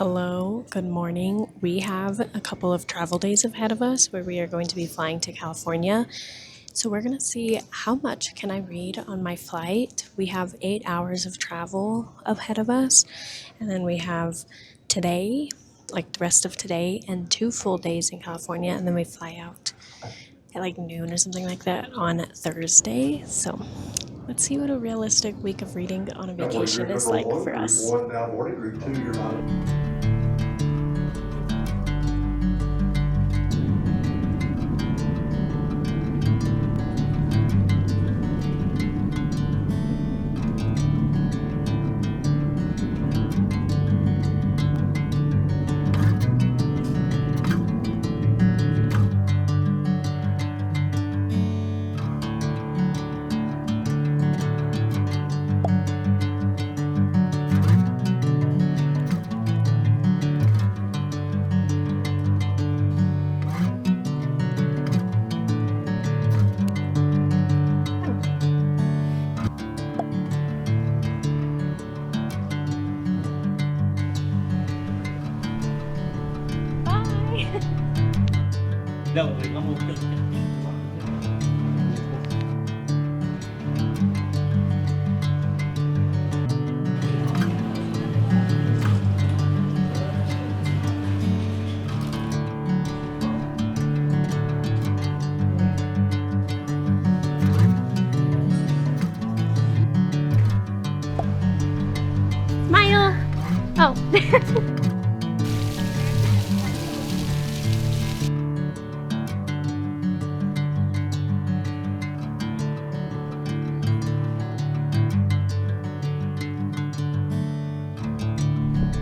Hello, good morning. We have a couple of travel days ahead of us where we are going to be flying to California. So we're going to see how much can I read on my flight. We have 8 hours of travel ahead of us, and then we have today, like the rest of today, and 2 full days in California, and then we fly out at like noon or something like that on Thursday. So let's see what a realistic week of reading on a vacation is like for us. Smile! Oh.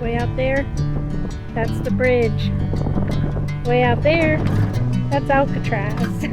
Way out there, that's the bridge. Way out there, that's Alcatraz.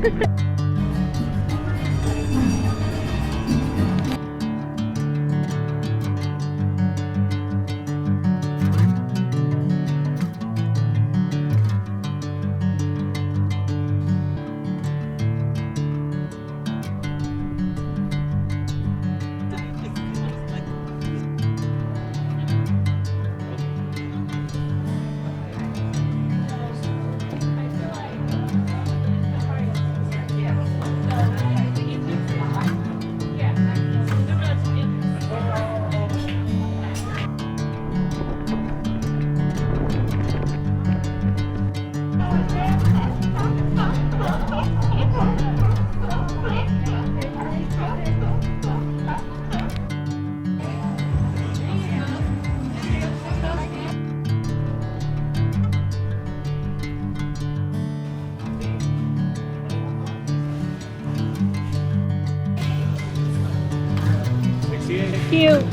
Cute.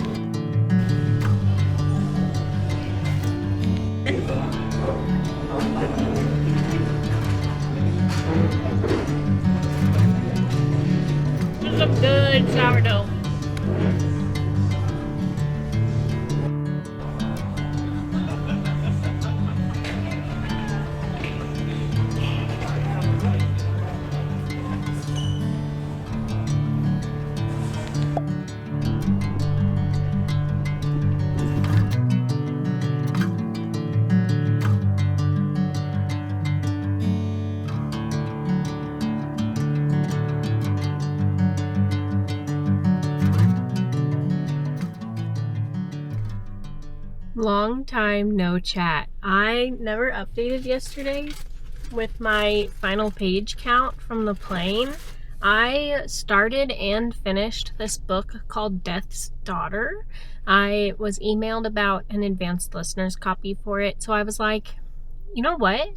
This is some good sourdough. Long time no chat. I never updated yesterday with my final page count from the plane. I started and finished this book called Death's Daughter. I was emailed about an advanced listener's copy for it, so I was like, you know what?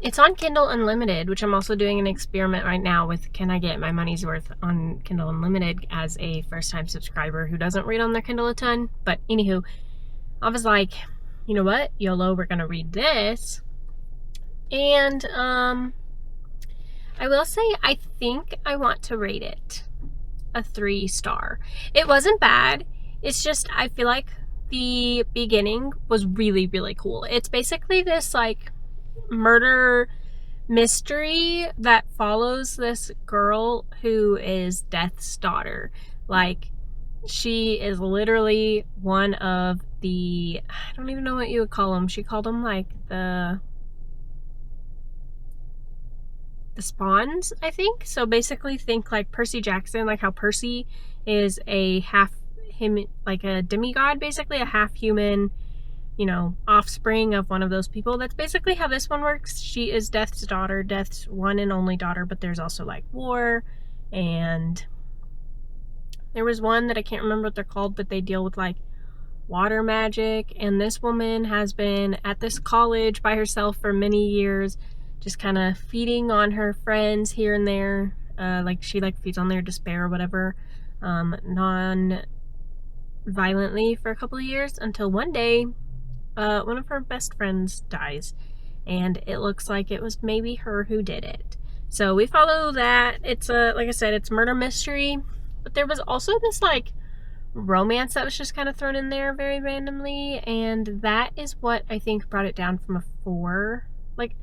It's on Kindle Unlimited, which I'm also doing an experiment right now with. Can I get my money's worth on Kindle Unlimited as a first-time subscriber who doesn't read on their Kindle a ton? But anywho, I was like, you know what? YOLO, we're gonna read this. And I will say, I think I want to rate it a 3-star. It wasn't bad. It's just, I feel like the beginning was really, really cool. It's basically this like murder mystery that follows this girl who is Death's daughter. Like, She is literally one of the, I don't even know what you would call them. She called them like the spawns, I think. So basically think like Percy Jackson, like how Percy is a half him, like a demigod, basically a half human, you know, offspring of one of those people. That's basically how this one works. She is Death's daughter, Death's one and only daughter, but there's also like war, and there was one that I can't remember what they're called, but they deal with like water magic. And this woman has been at this college by herself for many years, just kind of feeding on her friends here and there. Like she like feeds on their despair or whatever, non-violently for a couple of years, until one day one of her best friends dies, and it looks like it was maybe her who did it. So we follow that. It's a, like I said, it's a murder mystery, but there was also this like romance that was just kind of thrown in there very randomly, and that is what I think brought it down from a 4. Like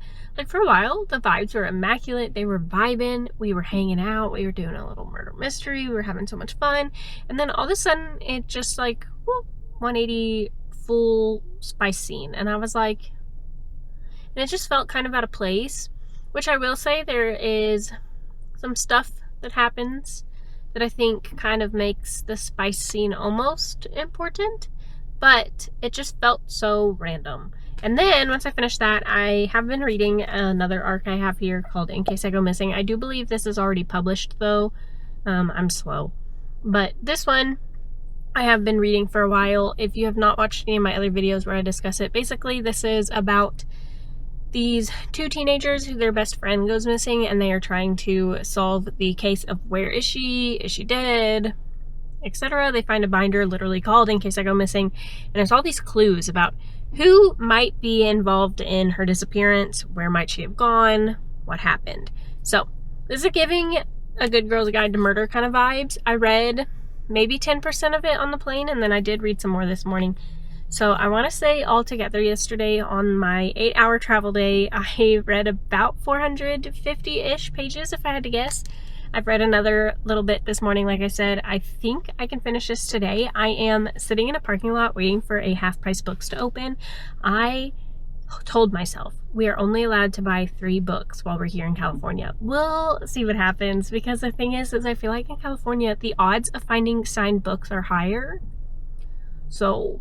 for a while, the vibes were immaculate. They were vibing. We were hanging out. We were doing a little murder mystery. We were having so much fun. And then all of a sudden, it just like, whoop, 180 full spice scene. And I was like, and it just felt kind of out of place, which I will say there is some stuff that happens that I think kind of makes the spice scene almost important, but it just felt so random. And then once I finished that, I have been reading another arc I have here called In Case I Go Missing. I do believe this is already published though. I'm slow. But this one I have been reading for a while. If you have not watched any of my other videos where I discuss it, basically this is about these 2 teenagers who their best friend goes missing, and they are trying to solve the case of where is she dead, etc. They find a binder literally called In Case I Go Missing, and there's all these clues about who might be involved in her disappearance, where might she have gone, what happened. So this is giving a good girl's guide to murder kind of vibes. I read maybe 10% of it on the plane, and then I did read some more this morning. So I want to say altogether yesterday on my 8-hour travel day, I read about 450-ish pages if I had to guess. I've read another little bit this morning, like I said. I think I can finish this today. I am sitting in a parking lot waiting for a half-price books to open. I told myself we are only allowed to buy 3 books while we're here in California. We'll see what happens, because the thing is I feel like in California, the odds of finding signed books are higher. So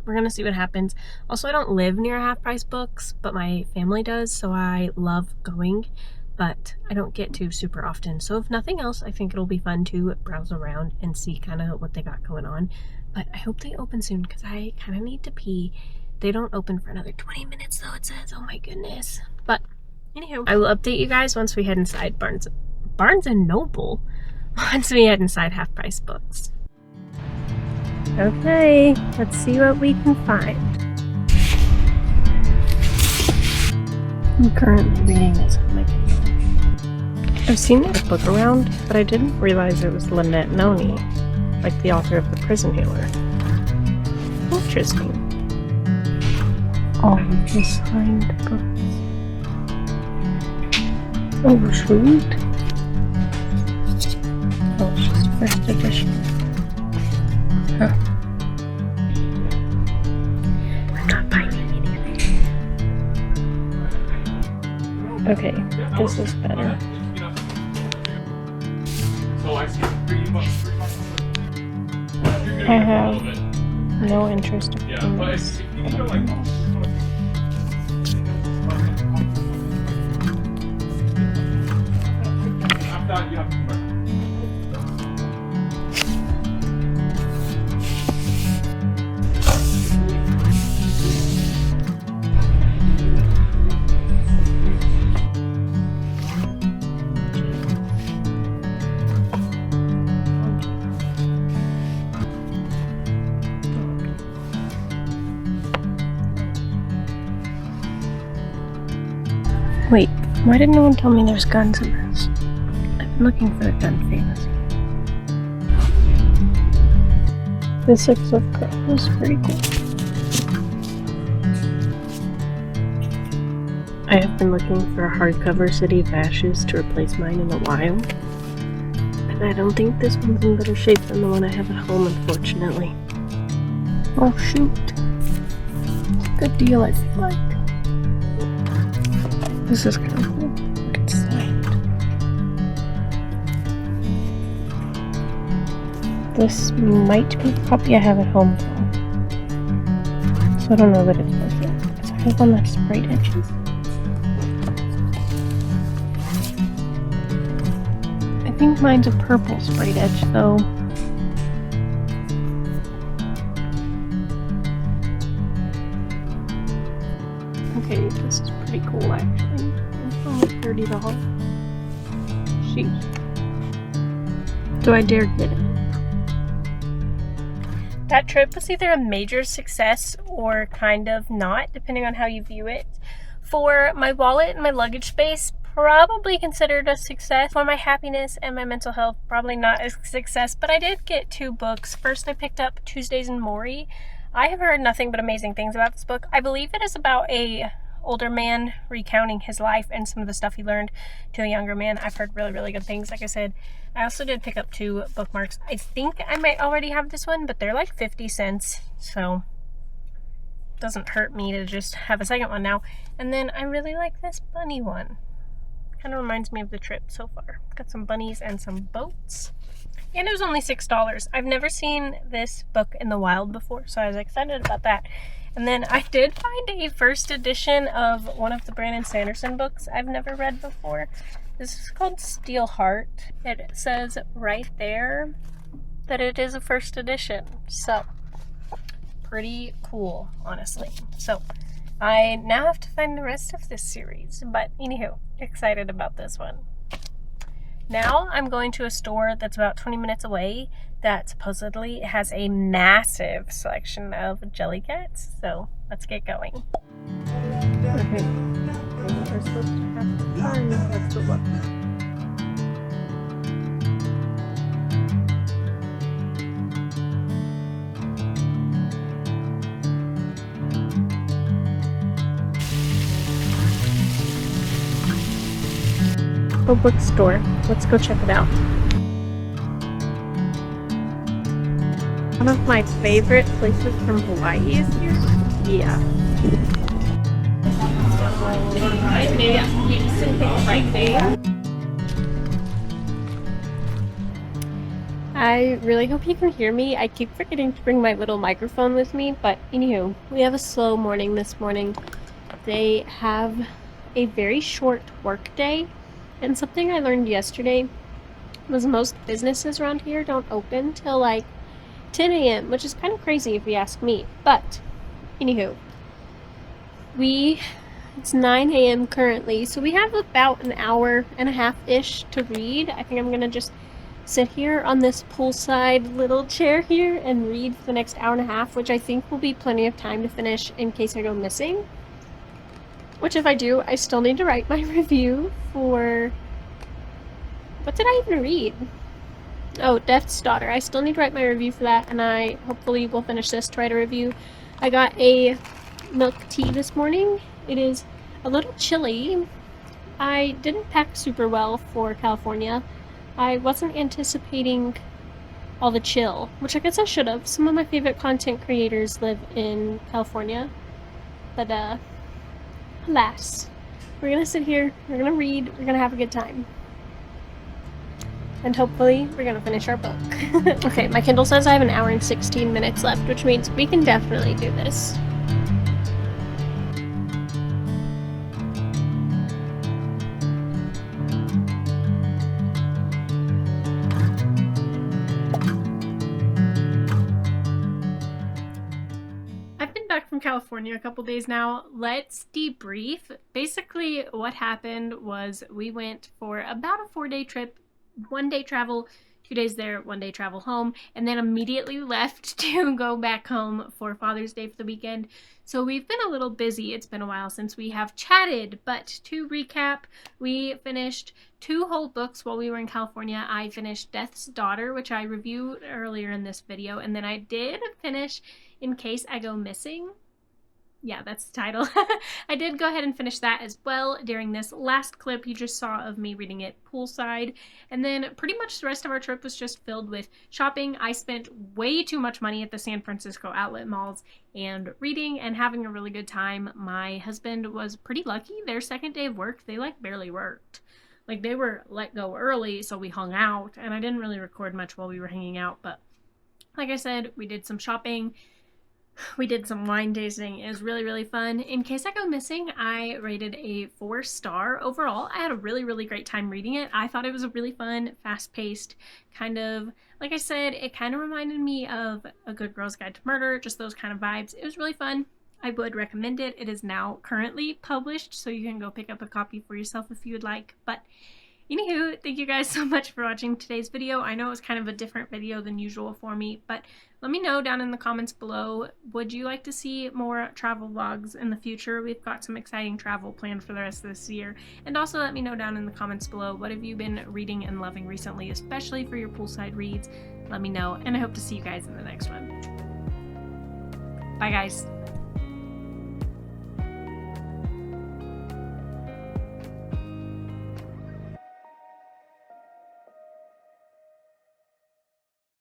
we're gonna see what happens. Also, I don't live near half-price books, but my family does, so I love going, but I don't get to super often. So if nothing else, I think it'll be fun to browse around and see kind of what they got going on. But I hope they open soon, because I kind of need to pee. They don't open for another 20 minutes though, it says. Oh my goodness. But anywho, I will update you guys once we head inside Barnes and Noble. Once we head inside Half Price Books. Okay, let's see what we can find. I'm currently reading this on my Kindle. I've seen this book around, but I didn't realize it was Lynette Noni, like the author of The Prison Healer. Interesting. All of the signed books. Oh, sweet. Oh, it's just first edition. Huh. I'm not buying anything. Okay, this is better. I have no interest in this. Wait, why didn't no one tell me there's guns in this? I've been looking for a gun fantasy. The 6 of Cups is pretty cool. I have been looking for a hardcover City of Ashes to replace mine in a while. I don't think this one's in better shape than the one I have at home, unfortunately. Oh shoot. It's a good deal, I feel like. This is kind of cool. Look, it's signed. This might be the copy I have at home, though. So I don't know that it's worth it. Because I have one that's bright edges. I think mine's a purple sprayed edge, though. Okay, this is pretty cool, actually. It's only $30. Sheesh. Do I dare get it? That trip was either a major success or kind of not, depending on how you view it. For my wallet and my luggage space, probably considered a success. For my happiness and my mental health, probably not a success, but I did get 2 books. First, I picked up Tuesdays in Maury. I have heard nothing but amazing things about this book. I believe it is about a older man recounting his life and some of the stuff he learned to a younger man. I've heard really, really good things. Like I said, I also did pick up 2 bookmarks. I think I might already have this one, but they're like 50 cents, so it doesn't hurt me to just have a second one now. And then I really like this bunny one. Kind of reminds me of the trip so far. Got some bunnies and some boats. And it was only $6. I've never seen this book in the wild before, so I was excited about that. And then I did find a first edition of one of the Brandon Sanderson books I've never read before. This is called Steel Heart. It says right there that it is a first edition. So, pretty cool, honestly. So, I now have to find the rest of this series. But anywho, excited about this one. Now I'm going to a store that's about 20 minutes away that supposedly has a massive selection of Jellycats. So let's get going. Okay. We're supposed to have fun. Let's go look. Bookstore. Let's go check it out. One of my favorite places from Hawaii is here. Yeah. Maybe you just didn't pick right there. I really hope you can hear me. I keep forgetting to bring my little microphone with me, but anywho, we have a slow morning this morning. They have a very short work day. And something I learned yesterday was most businesses around here don't open till like 10 a.m., which is kind of crazy if you ask me. But, anywho, it's 9 a.m. currently, so we have about an hour and a half-ish to read. I think I'm going to just sit here on this poolside little chair here and read for the next hour and a half, which I think will be plenty of time to finish in case I go missing. Which if I do, I still need to write my review for... What did I even read? Oh, Death's Daughter. I still need to write my review for that, and I hopefully will finish this to write a review. I got a milk tea this morning. It is a little chilly. I didn't pack super well for California. I wasn't anticipating all the chill, which I guess I should have. Some of my favorite content creators live in California. But, alas, we're gonna sit here, we're gonna read, we're gonna have a good time. And hopefully, we're gonna finish our book. Okay, my Kindle says I have an hour and 16 minutes left, which means we can definitely do this. California a couple days now. Let's debrief. Basically what happened was we went for about a 4-day trip, 1 day travel, 2 days there, 1 day travel home, and then immediately left to go back home for Father's Day for the weekend. So we've been a little busy. It's been a while since we have chatted, but to recap, we finished 2 whole books while we were in California. I finished Death's Daughter, which I reviewed earlier in this video, and then I did finish In Case I Go Missing. Yeah, that's the title. I did go ahead and finish that as well during this last clip you just saw of me reading it poolside. And then pretty much the rest of our trip was just filled with shopping. I spent way too much money at the San Francisco outlet malls and reading and having a really good time. My husband was pretty lucky. Their second day of work, they like barely worked. Like they were let go early, so we hung out, and I didn't really record much while we were hanging out, but like I said, we did some shopping. We did some wine tasting. It was really, really fun. In case I go missing, I rated a 4-star overall. I had a really, really great time reading it. I thought it was a really fun, fast-paced, kind of, like I said, it kind of reminded me of A Good Girl's Guide to Murder, just those kind of vibes. It was really fun. I would recommend it. It is now currently published, so you can go pick up a copy for yourself if you would like. But anywho, thank you guys so much for watching today's video. I know it was kind of a different video than usual for me, but let me know down in the comments below, would you like to see more travel vlogs in the future? We've got some exciting travel planned for the rest of this year. And also let me know down in the comments below, what have you been reading and loving recently, especially for your poolside reads? Let me know, and I hope to see you guys in the next one. Bye guys.